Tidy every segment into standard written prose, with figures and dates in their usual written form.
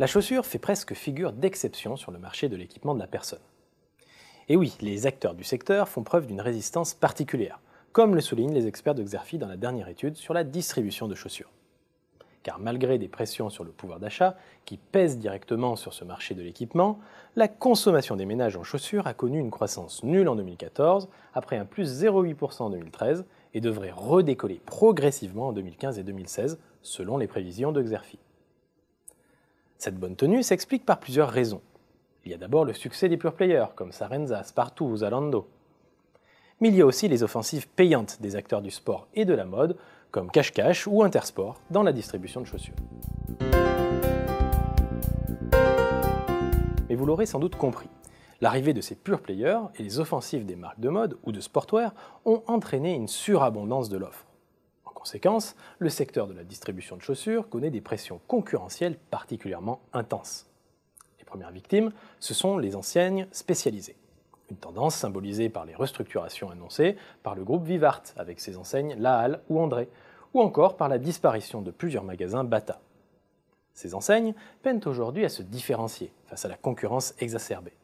La chaussure fait presque figure d'exception sur le marché de l'équipement de la personne. Et oui, les acteurs du secteur font preuve d'une résistance particulière, comme le soulignent les experts de Xerfi dans la dernière étude sur la distribution de chaussures. Car malgré des pressions sur le pouvoir d'achat qui pèsent directement sur ce marché de l'équipement, la consommation des ménages en chaussures a connu une croissance nulle en 2014, après un plus 0,8% en 2013, et devrait redécoller progressivement en 2015 et 2016, selon les prévisions de Xerfi. Cette bonne tenue s'explique par plusieurs raisons. Il y a d'abord le succès des pure players, comme Sarenza, Spartoo ou Zalando. Mais il y a aussi les offensives payantes des acteurs du sport et de la mode, comme Cash ou Intersport, dans la distribution de chaussures. Mais vous l'aurez sans doute compris, l'arrivée de ces pure players et les offensives des marques de mode ou de sportwear ont entraîné une surabondance de l'offre. En conséquence, le secteur de la distribution de chaussures connaît des pressions concurrentielles particulièrement intenses. Les premières victimes, ce sont les enseignes spécialisées. Une tendance symbolisée par les restructurations annoncées par le groupe Vivart avec ses enseignes La Halle ou André, ou encore par la disparition de plusieurs magasins Bata. Ces enseignes peinent aujourd'hui à se différencier face à la concurrence exacerbée.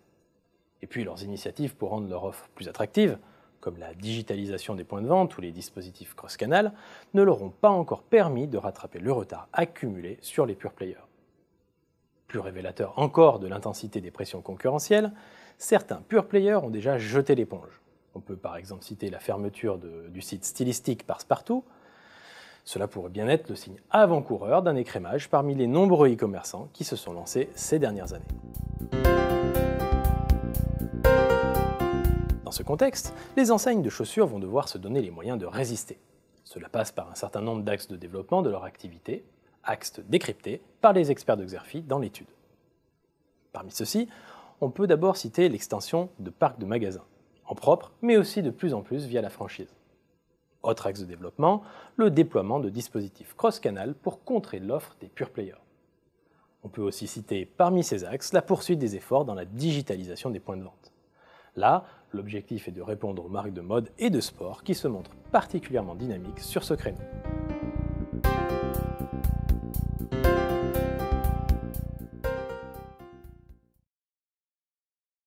Et puis leurs initiatives pour rendre leur offre plus attractive, comme la digitalisation des points de vente ou les dispositifs cross-canal, ne leur ont pas encore permis de rattraper le retard accumulé sur les pure players. Plus révélateur encore de l'intensité des pressions concurrentielles, certains pure players ont déjà jeté l'éponge. On peut par exemple citer la fermeture du site stylistique par Spartoo. Cela pourrait bien être le signe avant-coureur d'un écrémage parmi les nombreux e-commerçants qui se sont lancés ces dernières années. Dans ce contexte, les enseignes de chaussures vont devoir se donner les moyens de résister. Cela passe par un certain nombre d'axes de développement de leur activité, axes décryptés par les experts de Xerfi dans l'étude. Parmi ceux-ci, on peut d'abord citer l'extension de parcs de magasins, en propre, mais aussi de plus en plus via la franchise. Autre axe de développement, le déploiement de dispositifs cross-canal pour contrer l'offre des pure players. On peut aussi citer parmi ces axes la poursuite des efforts dans la digitalisation des points de vente. Là, l'objectif est de répondre aux marques de mode et de sport qui se montrent particulièrement dynamiques sur ce créneau.